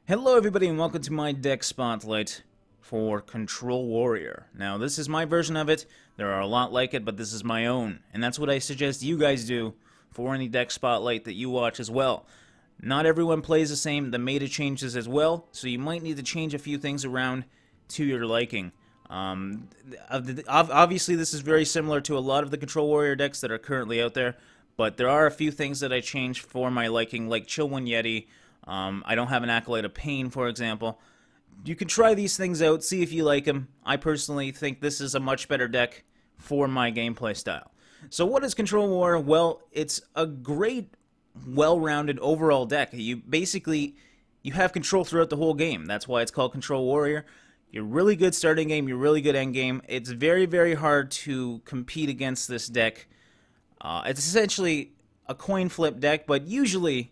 Hello everybody and welcome to my deck spotlight for Control Warrior. Now this is my version of it, there are a lot like it, but this is my own, and that's what I suggest you guys do for any deck spotlight that you watch as well. Not everyone plays the same, the meta changes as well, so you might need to change a few things around to your liking. Obviously this is very similar to a lot of the Control Warrior decks that are currently out there, but there are a few things that I changed for my liking, like Chill One Yeti. I don't have an Acolyte of Pain, for example. You can try these things out, see if you like them. I personally think this is a much better deck for my gameplay style. So what is Control Warrior? Well, it's a great, well-rounded overall deck. You have control throughout the whole game. That's why it's called Control Warrior. You're really good starting game, you're really good end game. It's very, very hard to compete against this deck. It's essentially a coin flip deck, but usually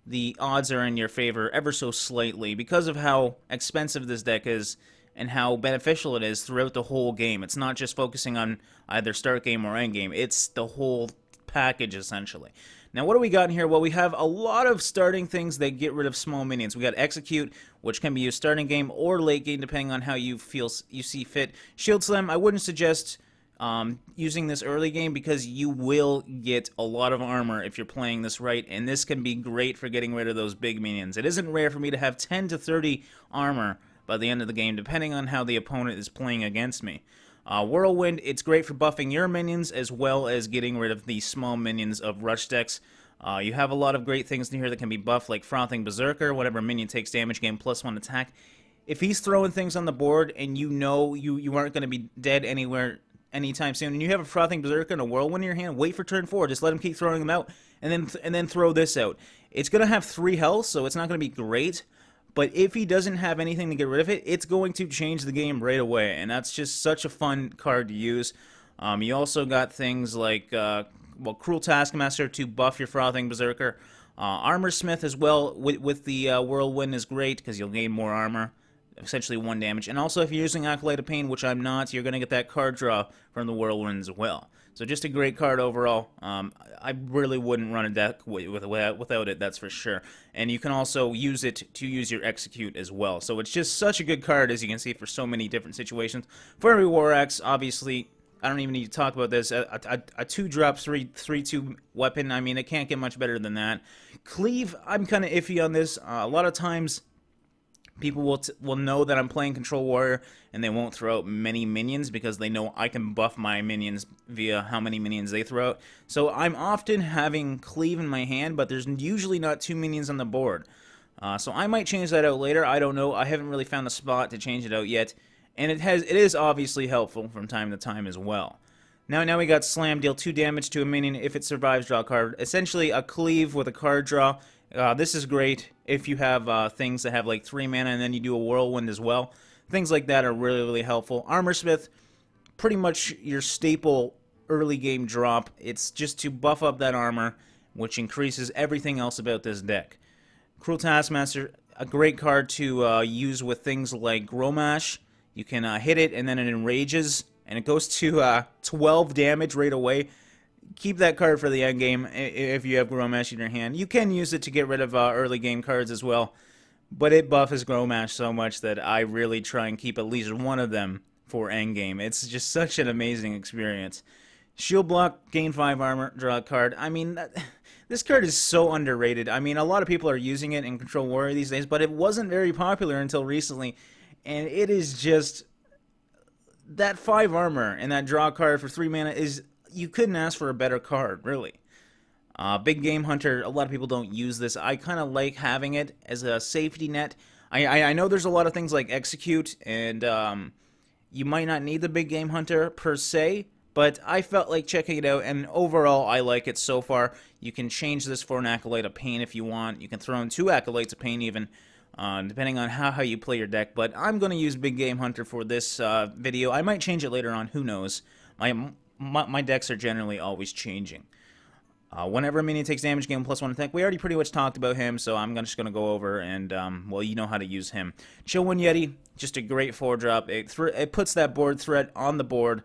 the odds are in your favor ever so slightly because of how expensive this deck is and how beneficial it is throughout the whole game. It's not just focusing on either start game or end game. It's the whole package, essentially. Now, what do we got in here? Well, we have a lot of starting things that get rid of small minions. We got Execute, which can be used starting game or late game, depending on how you see fit. Shield Slam, I wouldn't suggest using this early game because you will get a lot of armor if you're playing this right, and this can be great for getting rid of those big minions. It isn't rare for me to have 10 to 30 armor by the end of the game, depending on how the opponent is playing against me. Whirlwind, it's great for buffing your minions as well as getting rid of the small minions of rush decks. You have a lot of great things in here that can be buffed, like Frothing Berserker. Whenever a minion takes damage, gain +1 attack. If he's throwing things on the board and you know you aren't going to be dead anytime soon, and you have a Frothing Berserker and a Whirlwind in your hand, wait for turn 4. Just let him keep throwing them out, and then throw this out. It's going to have 3 health, so it's not going to be great, but if he doesn't have anything to get rid of it, it's going to change the game right away, and that's just such a fun card to use. You also got things like, Cruel Taskmaster to buff your Frothing Berserker. Armor Smith as well with the Whirlwind is great because you'll gain more armor. Essentially 1 damage. And also, if you're using Acolyte of Pain, which I'm not, you're going to get that card draw from the Whirlwind as well. So just a great card overall. I really wouldn't run a deck without it, that's for sure. And you can also use it to use your Execute as well. So it's just such a good card, as you can see, for so many different situations. For every War Axe, obviously, I don't even need to talk about this. A 2-drop 3/2 weapon, I mean, it can't get much better than that. Cleave, I'm kind of iffy on this. A lot of times people will know that I'm playing Control Warrior, and they won't throw out many minions because they know I can buff my minions via how many minions they throw out. So I'm often having Cleave in my hand, but there's usually not 2 minions on the board. So I might change that out later. I don't know. I haven't really found a spot to change it out yet, and it is obviously helpful from time to time as well. Now we got Slam, deal 2 damage to a minion if it survives, draw a card. Essentially a Cleave with a card draw. This is great if you have things that have like 3 mana and then you do a Whirlwind as well. Things like that are really, really helpful. Armor Smith, pretty much your staple early game drop. It's just to buff up that armor, which increases everything else about this deck. Cruel Taskmaster, a great card to use with things like Gromash. You can hit it and then it enrages, and it goes to 12 damage right away. Keep that card for the end game if you have Gromash in your hand. You can use it to get rid of early game cards as well, but it buffs Gromash so much that I really try and keep at least one of them for end game. It's just such an amazing experience. Shield Block, gain 5 armor, draw a card. I mean, this card is so underrated. I mean, a lot of people are using it in Control Warrior these days, but it wasn't very popular until recently, and it is just that 5 armor and that draw card for 3 mana is... You couldn't ask for a better card, really. Big Game Hunter, a lot of people don't use this. I kind of like having it as a safety net. I know there's a lot of things like Execute, and you might not need the Big Game Hunter per se, but I felt like checking it out, and overall I like it so far. You can change this for an Acolyte of Pain if you want. You can throw in 2 Acolytes of Pain even, depending on how you play your deck. But I'm going to use Big Game Hunter for this video. I might change it later on, who knows. My decks are generally always changing. Whenever a minion takes damage, gain +1 attack. We already pretty much talked about him, so I'm just going to go over and, well, you know how to use him. Chill One Yeti, just a great 4-drop. It puts that board threat on the board.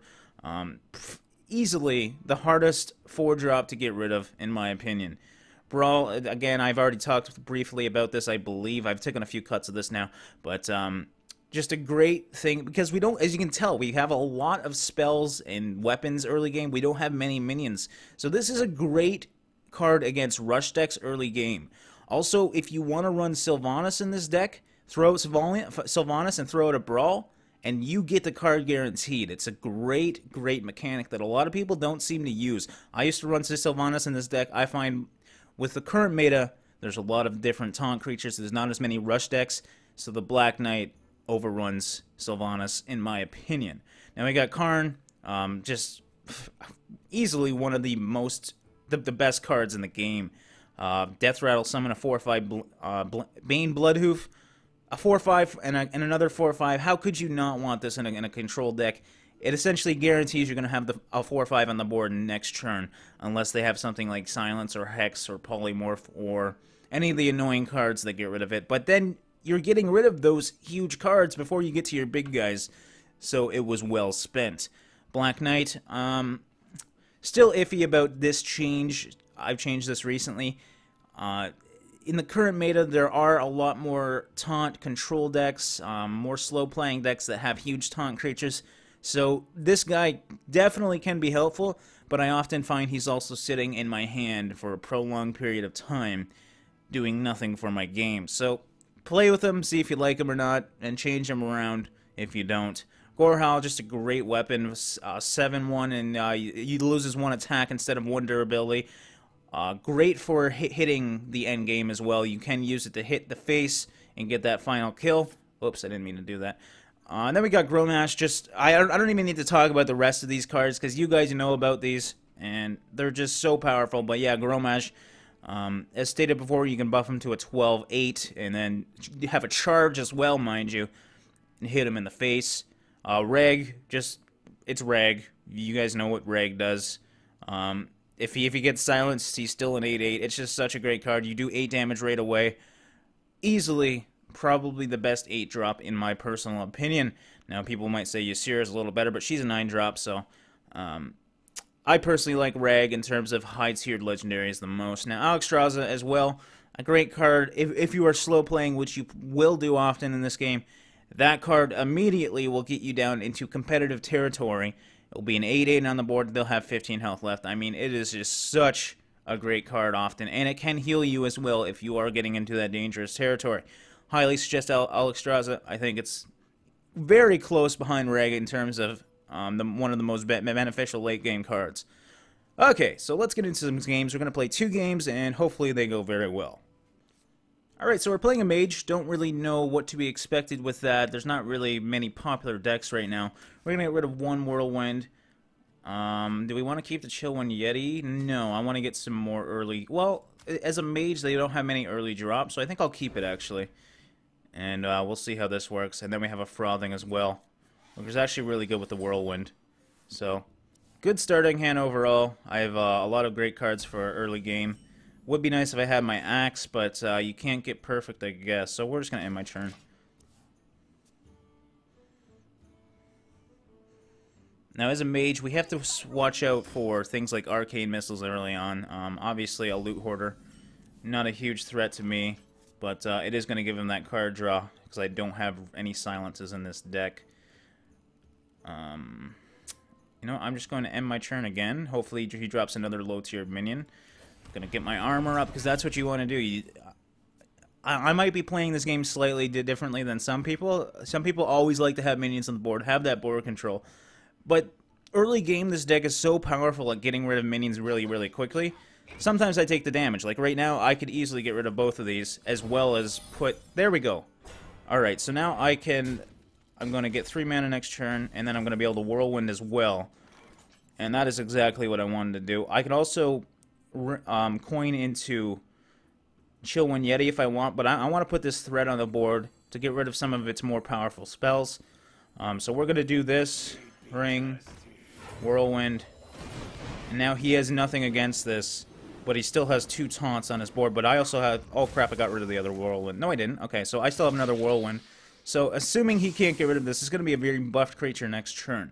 Easily the hardest 4-drop to get rid of, in my opinion. Brawl, again, I've already talked briefly about this, I believe. I've taken a few cuts of this now, but just a great thing, because we don't, as you can tell, we have a lot of spells and weapons early game. We don't have many minions. So this is a great card against rush decks early game. Also, if you want to run Sylvanas in this deck, throw out Sylvanas and throw out a Brawl, and you get the card guaranteed. It's a great, great mechanic that a lot of people don't seem to use. I used to run Sylvanas in this deck. I find with the current meta, there's a lot of different taunt creatures. There's not as many rush decks, so the Black Knight overruns Sylvanas, in my opinion. Now we got Karn, just easily one of the best cards in the game. Death Rattle, summon a 4/5 Bane Bloodhoof, a 4/5 and another 4/5. How could you not want this in a control deck? It essentially guarantees you're going to have a 4/5 on the board next turn, unless they have something like Silence or Hex or Polymorph or any of the annoying cards that get rid of it. But then you're getting rid of those huge cards before you get to your big guys, so it was well spent. Black Knight, still iffy about this change. I've changed this recently. In the current meta, there are a lot more taunt control decks, more slow-playing decks that have huge taunt creatures. So this guy definitely can be helpful, but I often find he's also sitting in my hand for a prolonged period of time, doing nothing for my game. So play with him, see if you like him or not, and change him around if you don't. Gorehowl, just a great weapon, 7/1, and he loses 1 attack instead of 1 durability. Great for hitting the end game as well. You can use it to hit the face and get that final kill. Oops, I didn't mean to do that. And then we got Grommash. Just I don't even need to talk about the rest of these cards because you guys know about these, and they're just so powerful. But yeah, Grommash, as stated before, you can buff him to a 12/8, and then have a charge as well, mind you, and hit him in the face. Reg, it's Reg. You guys know what Reg does. If he gets silenced, he's still an 8/8. It's just such a great card. You do 8 damage right away. Easily, probably the best 8-drop in my personal opinion. Now, people might say Ysera is a little better, but she's a 9-drop, so I personally like Reg in terms of high-tiered legendaries the most. Now, Alexstrasza as well, a great card. If you are slow playing, which you will do often in this game, that card immediately will get you down into competitive territory. It'll be an 8/8 on the board. They'll have 15 health left. I mean, it is just such a great card often, and it can heal you as well if you are getting into that dangerous territory. Highly suggest Alexstrasza. I think it's very close behind Reg in terms of one of the most beneficial late-game cards. Okay, so let's get into some games. We're going to play 2 games, and hopefully they go very well. Alright, so we're playing a Mage. Don't really know what to be expected with that. There's not really many popular decks right now. We're going to get rid of 1 Whirlwind. Do we want to keep the Chillwind Yeti? No, I want to get some more early... Well, as a Mage, they don't have many early drops, so I think I'll keep it, actually. And we'll see how this works. And then we have a Frothing as well, which is actually really good with the Whirlwind. So, good starting hand overall. I have a lot of great cards for early game. Would be nice if I had my axe, but you can't get perfect, I guess. So we're just going to end my turn. Now, as a Mage, we have to watch out for things like Arcane Missiles early on. Obviously, a Loot Hoarder. Not a huge threat to me, but it is going to give him that card draw, because I don't have any silences in this deck. You know, I'm just going to end my turn again. Hopefully, he drops another low-tier minion. Gonna get my armor up because that's what you want to do. I might be playing this game slightly differently than some people. Some people always like to have minions on the board, have that board control. But early game, this deck is so powerful at getting rid of minions really, really quickly. Sometimes I take the damage. Like right now, I could easily get rid of both of these as well as put... There we go. Alright, so now I can... I'm going to get 3 mana next turn, and then I'm going to be able to Whirlwind as well. And that is exactly what I wanted to do. I can also... coin into Chillwind Yeti if I want, but I want to put this threat on the board to get rid of some of its more powerful spells. So we're going to do this. Ring, Whirlwind, and now he has nothing against this, but he still has 2 taunts on his board, but I also have... Oh crap, I got rid of the other Whirlwind. No, I didn't. Okay, so I still have another Whirlwind. So assuming he can't get rid of this, it's going to be a very buffed creature next turn.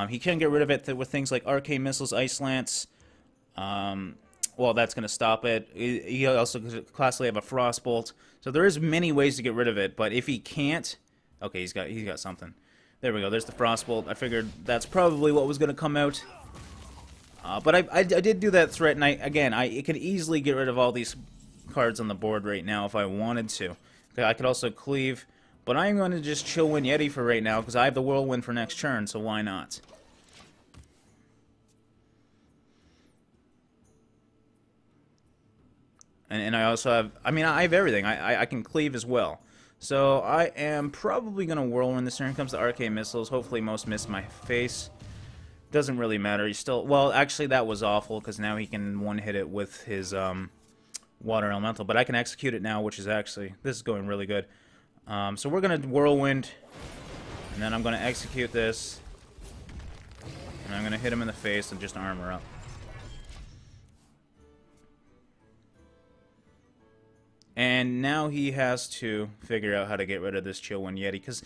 He can get rid of it with things like Arcane Missiles, Ice Lance, well, that's going to stop it. He also could classically have a Frostbolt. So there is many ways to get rid of it, but if he can't... Okay, he's got something. There we go, there's the Frostbolt. I figured that's probably what was going to come out. But I did do that threat, and I could easily get rid of all these cards on the board right now if I wanted to. I could also cleave, but I'm going to just chill win Yeti for right now, because I have the Whirlwind for next turn, so why not? And I also have, I mean, I have everything. I can cleave as well. So I am probably going to Whirlwind this turn. Here comes the Arcane Missiles. Hopefully most miss my face. Doesn't really matter. He's still, well, actually that was awful, because now he can one-hit it with his Water Elemental. But I can execute it now, which is actually, this is going really good. So we're going to Whirlwind, and then I'm going to execute this. And I'm going to hit him in the face and just armor up. And now he has to figure out how to get rid of this Chill Wind Yeti, because,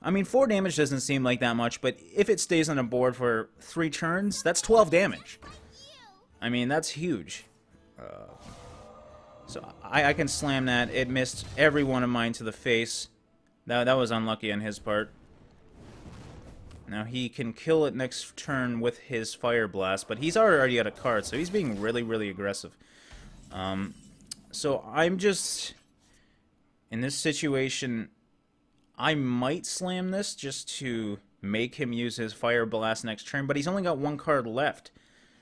I mean, 4 damage doesn't seem like that much, but if it stays on the board for 3 turns, that's 12 damage. I mean, that's huge. So I can slam that. It missed every one of mine to the face. That was unlucky on his part. Now he can kill it next turn with his Fire Blast, but he's already out of cards, so he's being really, really aggressive. So I'm just, in this situation, I might slam this just to make him use his Fire Blast next turn, but he's only got 1 card left.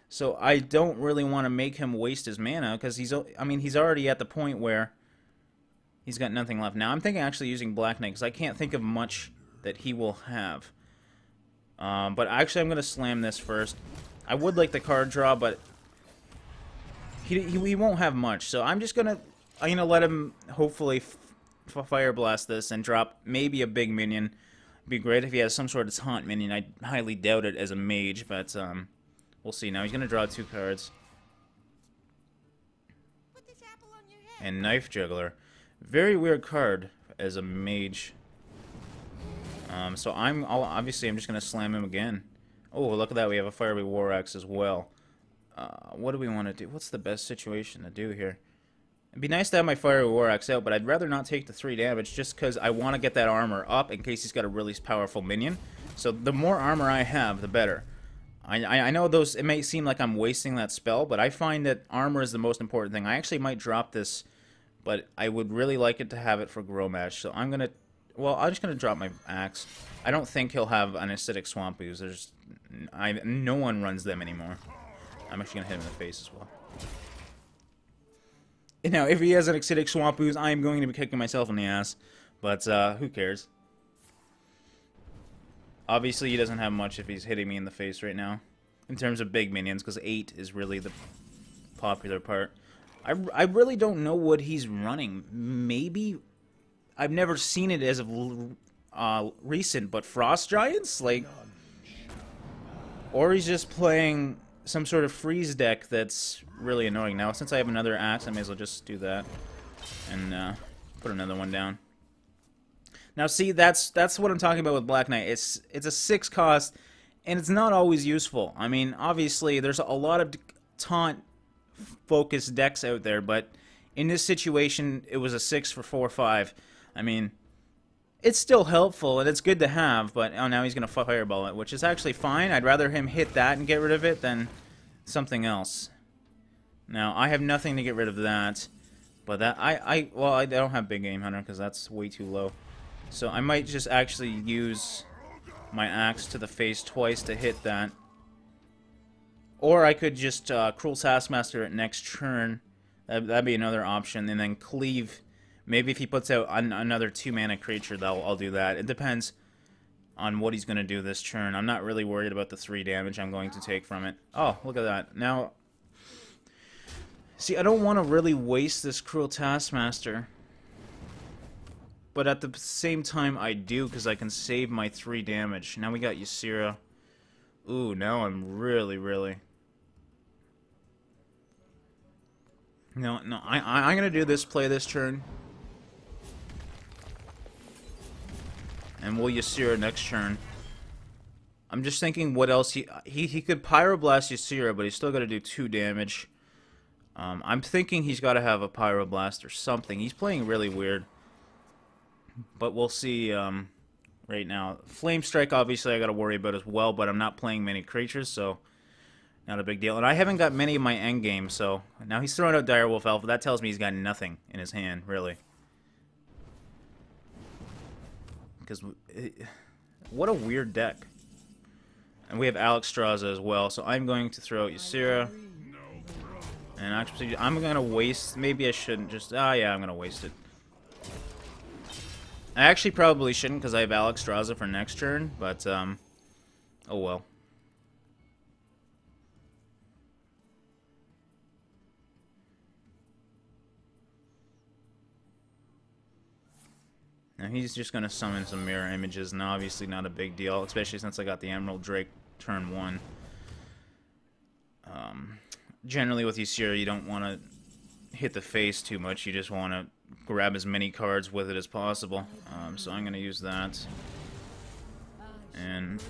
So I don't really want to make him waste his mana, because he's already at the point where he's got nothing left. Now I'm thinking actually using Black Knight, because I can't think of much that he will have. But actually I'm going to slam this first. I would like the card draw, but he won't have much, so I'm gonna let him hopefully Fire Blast this and drop maybe a big minion. It'd be great if he has some sort of taunt minion. I highly doubt it as a mage, but we'll see. Now he's gonna draw 2 cards. Put this apple on your head. And Knife Juggler, very weird card as a mage. So obviously I'm just gonna slam him again. Oh, look at that! We have a Fiery War Axe as well. What do we want to do? What's the best situation to do here? It'd be nice to have my Fiery War Axe out, but I'd rather not take the 3 damage just because I want to get that armor up in case he's got a really powerful minion. So the more armor I have, the better. I know it may seem like I'm wasting that spell, but I find that armor is the most important thing. I actually might drop this, but I would really like it to have it for Grow Match. So I'm just going to drop my axe. I don't think he'll have an Acidic Swamp Ooze. No one runs them anymore. I'm actually going to hit him in the face as well. Now, if he has an Acidic Swamp Ooze, I am going to be kicking myself in the ass. But, who cares? Obviously, he doesn't have much if he's hitting me in the face right now. In terms of big minions, because 8 is really the popular part. I really don't know what he's running. Maybe... I've never seen it as of recent, but Frost Giants? Like... Or he's just playing some sort of freeze deck that's really annoying. Now, since I have another axe, I may as well just do that and put another one down. Now, see, that's what I'm talking about with Black Knight. It's a 6 cost, and it's not always useful. I mean, obviously, there's a lot of taunt-focused decks out there, but in this situation, it was a 6 for 4/5. I mean, it's still helpful, and it's good to have, but oh, now he's going to Fireball it, which is actually fine. I'd rather him hit that and get rid of it than something else. Now, I have nothing to get rid of that, but that I don't have Big Game Hunter because that's way too low. So I might just actually use my axe to the face twice to hit that. Or I could just Cruel Taskmaster it next turn. That'd be another option, and then cleave. Maybe if he puts out another 2-mana creature, I'll do that. It depends on what he's going to do this turn. I'm not really worried about the 3 damage I'm going to take from it. Oh, look at that. Now, see, I don't want to really waste this Cruel Taskmaster. But at the same time, I do, because I can save my 3 damage. Now we got Ysera. Ooh, now I'm really... No, I'm going to do this, play this turn. And we'll Ysera next turn. I'm just thinking what else he could Pyroblast Ysera, but he's still got to do 2 damage. I'm thinking he's got to have a Pyroblast or something. He's playing really weird. But we'll see right now. Flame Strike, obviously, I got to worry about as well, but I'm not playing many creatures, so not a big deal. And I haven't got many of my endgame, so now he's throwing out Direwolf Alpha. That tells me he's got nothing in his hand, really. Because what a weird deck. And we have Alexstrasza as well, so I'm going to throw out Ysera. And actually, I'm going to waste... Maybe I shouldn't just... Ah, yeah, I'm going to waste it. I actually probably shouldn't because I have Alexstrasza for next turn, but, oh well. Now he's just going to summon some mirror images, and obviously not a big deal, especially since I got the Emerald Drake turn 1. Generally with Ysera, you don't want to hit the face too much, you just want to grab as many cards with it as possible. So I'm going to use that. And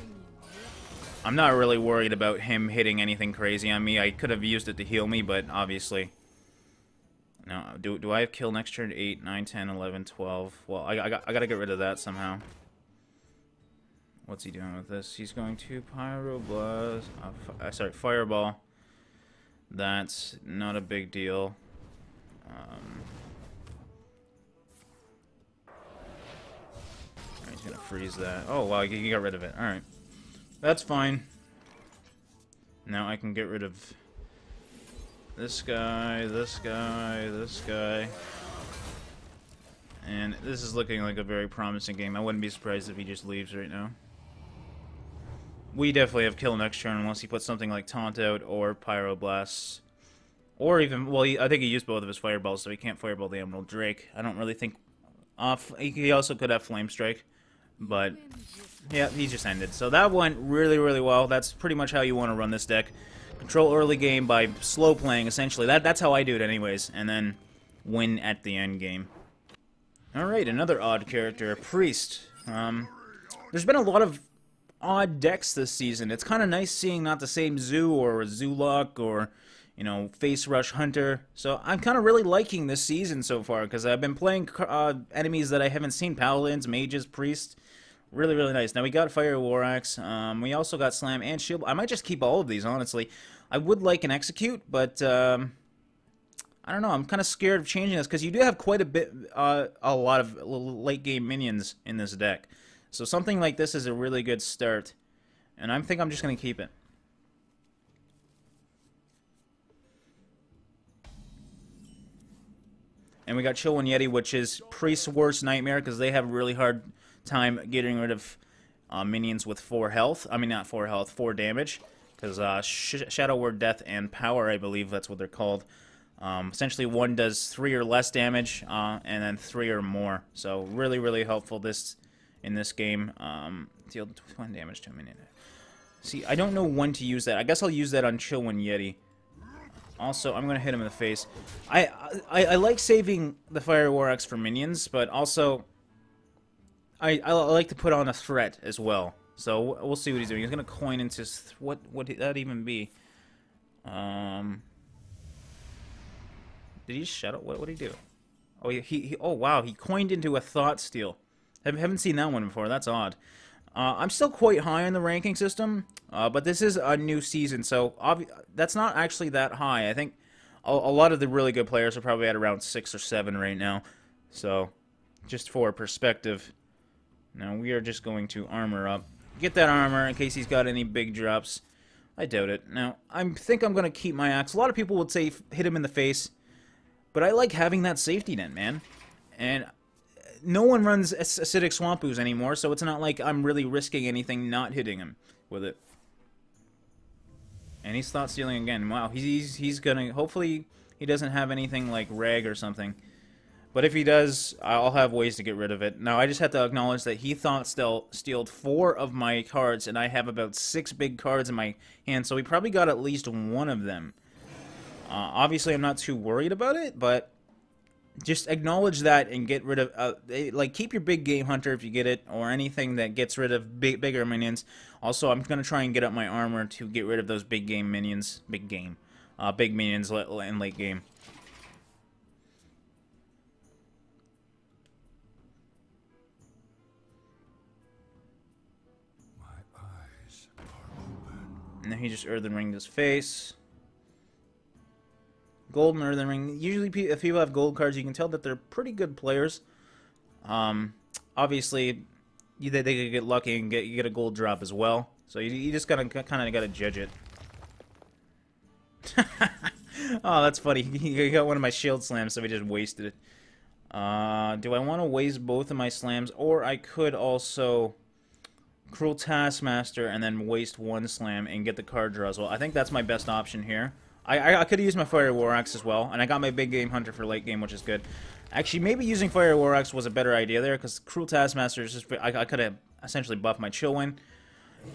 I'm not really worried about him hitting anything crazy on me. I could have used it to heal me, but obviously... Now, do I have kill next turn? 8, 9, 10, 11, 12. Well, I got to get rid of that somehow. What's he doing with this? He's going to Pyroblast... sorry, Fireball. That's not a big deal. He's gonna freeze that. Oh, wow, he got rid of it. Alright. That's fine. Now I can get rid of this guy, this guy, this guy. And this is looking like a very promising game. I wouldn't be surprised if he just leaves right now. We definitely have kill next turn unless he puts something like Taunt out or Pyroblasts. Or even, well, I think he used both of his Fireballs, so he can't Fireball the Emerald Drake. I don't really think... he also could have Flame Strike. But, yeah, he just ended. So that went really, really well. That's pretty much how you want to run this deck. Control early game by slow playing, essentially. That's how I do it anyways. And then win at the end game. Alright, another odd character, a Priest. There's been a lot of odd decks this season. It's kind of nice seeing not the same Zoo or a Zoolock or, you know, Face Rush Hunter. So I'm kind of really liking this season so far because I've been playing enemies that I haven't seen. Paladins, Mages, Priests. Really, really nice. Now we got Fire War Axe. We also got Slam and Shield. I might just keep all of these, honestly. I would like an Execute, but I don't know. I'm kind of scared of changing this because you do have quite a lot of late game minions in this deck. So something like this is a really good start, and I think I'm just going to keep it. And we got Chill One Yeti, which is Priest's worst nightmare because they have a really hard time getting rid of minions with 4 health. I mean, not 4 health, 4 damage. Because Shadow Word, Death, and Power, I believe that's what they're called. Essentially, one does 3 or less damage, and then 3 or more. So really, really helpful in this game. Deal 1 damage to a minion. See, I don't know when to use that. I guess I'll use that on Chill One Yeti. Also, I'm going to hit him in the face. I like saving the Fire War Axe for minions, but also I like to put on a threat as well. So we'll see what he's doing. He's going to coin into... What would that even be? Did he just shut up? What did he do? Oh, oh, wow. He coined into a Thought Steal. Haven't seen that one before. That's odd. I'm still quite high on the ranking system, but this is a new season, so that's not actually that high. I think a lot of the really good players are probably at around 6 or 7 right now. So, just for perspective, now we are just going to armor up. Get that armor in case he's got any big drops. I doubt it. Now, I think I'm going to keep my axe. A lot of people would say hit him in the face, but I like having that safety net, man. And no one runs Acidic Swamp Ooze anymore, so it's not like I'm really risking anything not hitting him with it. And he's Thought Stealing again. Wow, he's gonna... Hopefully he doesn't have anything like Reg or something. But if he does, I'll have ways to get rid of it. Now, I just have to acknowledge that he Thought Stealed 4 of my cards, and I have about 6 big cards in my hand, so he probably got at least 1 of them. Obviously, I'm not too worried about it, but just acknowledge that and get rid of... like, keep your big game hunter if you get it, or anything that gets rid of bigger minions. Also, I'm going to try and get up my armor to get rid of those big game minions. Big game. big minions in late game. My eyes are open. And then he just Earthen Ringed his face. Golden Earthen Ring. Usually, if people have gold cards, you can tell that they're pretty good players. Obviously, they could get lucky and get a gold drop as well. So you just kind of gotta judge it. Oh, that's funny. He got one of my shield slams, so he just wasted it. Do I want to waste both of my slams, or I could also Cruel Taskmaster and then waste one slam and get the card draw as well. I think that's my best option here. I could have used my Fire War Axe as well, and I got my Big Game Hunter for late game, which is good. Actually, maybe using Fire War Axe was a better idea there, because Cruel Taskmaster is just... I could have essentially buffed my Chillwind.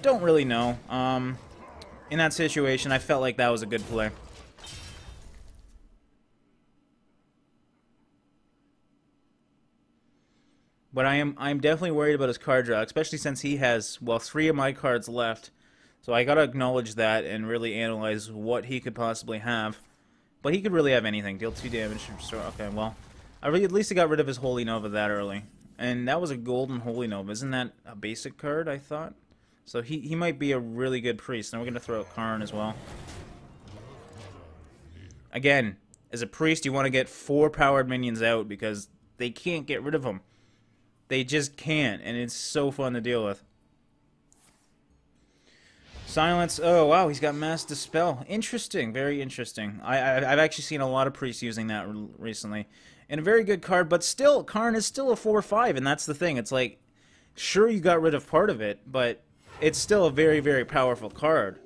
Don't really know. In that situation, I felt like that was a good play. But I'm definitely worried about his card draw, especially since he has, well, 3 of my cards left. So I gotta acknowledge that and really analyze what he could possibly have. But he could really have anything. Deal 2 damage. Okay, well, at least I got rid of his Holy Nova that early. And that was a golden Holy Nova. Isn't that a basic card, I thought? So he might be a really good priest. Now we're gonna throw out Karn as well. Again, as a priest, you want to get 4 powered minions out because they can't get rid of them. They just can't, and it's so fun to deal with. Silence. Oh, wow, he's got Mass Dispel. Interesting, very interesting. I've actually seen a lot of priests using that recently. And a very good card, but still, Karn is still a 4/5, and that's the thing. It's like, sure, you got rid of part of it, but it's still a very, very powerful card.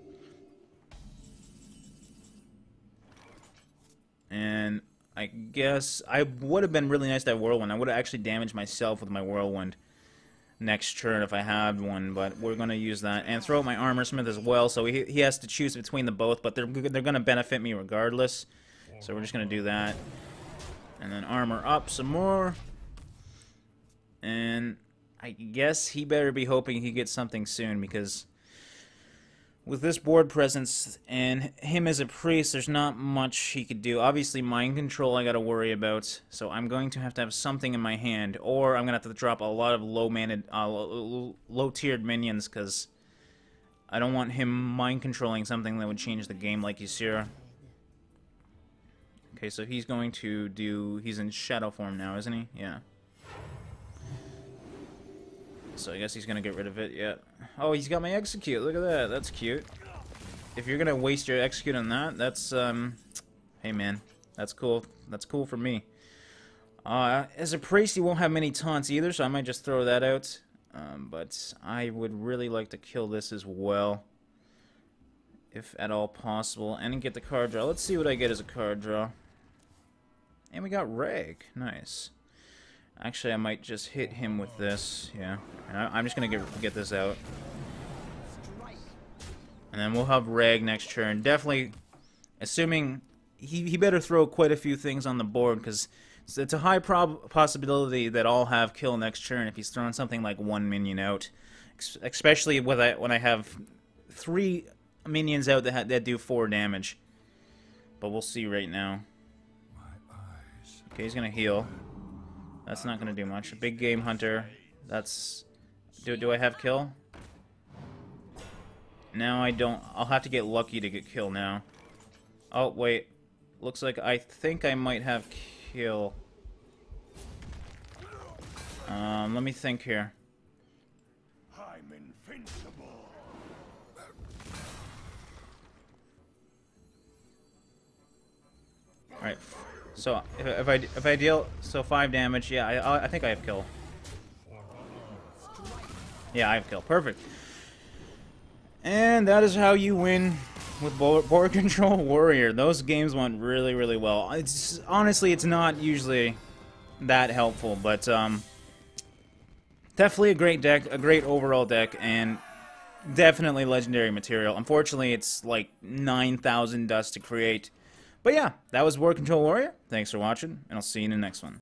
And I guess I would have been really nice to have Whirlwind. I would have actually damaged myself with my Whirlwind next turn if I had one, but we're going to use that. And throw out my Armor Smith as well, so he has to choose between the both, but they're going to benefit me regardless. So we're just going to do that. And then armor up some more. And I guess he better be hoping he gets something soon, because with this board presence and him as a priest, there's not much he could do. Obviously, mind control I gotta worry about, so I'm going to have something in my hand, or I'm gonna have to drop a lot of low-tiered minions, because I don't want him mind controlling something that would change the game like Ysera. Okay, so he's going to do... He's in shadow form now, isn't he? Yeah. So I guess he's gonna get rid of it, yeah. Oh, he's got my execute, look at that, that's cute. If you're gonna waste your execute on that, that's, hey man, that's cool. That's cool for me. As a priest, you won't have many taunts either, so I might just throw that out. But I would really like to kill this as well, if at all possible, and get the card draw. Let's see what I get as a card draw. And we got Reg, nice. Actually, I might just hit him with this, yeah. And I'm just gonna get this out. And then we'll have Reg next turn. Definitely, assuming he better throw quite a few things on the board, because it's a high possibility that I'll have kill next turn if he's throwing something like 1 minion out. Especially when I have 3 minions out that do 4 damage. But we'll see right now. Okay, he's gonna heal. That's not gonna do much. A Big Game Hunter. That's... Do I have kill? No, I don't. I'll have to get lucky to get kill now. Oh, wait. Looks like I think I might have kill. Let me think here. I'm invincible. Alright. So, if I deal... So, 5 damage. Yeah, I think I have kill. Yeah, I have kill. Perfect. And that is how you win with board control warrior. Those games went really, really well. It's honestly, it's not usually that helpful, but definitely a great deck, a great overall deck, and definitely legendary material. Unfortunately, it's like 9,000 dust to create. But yeah, that was Board Control Warrior. Thanks for watching, and I'll see you in the next one.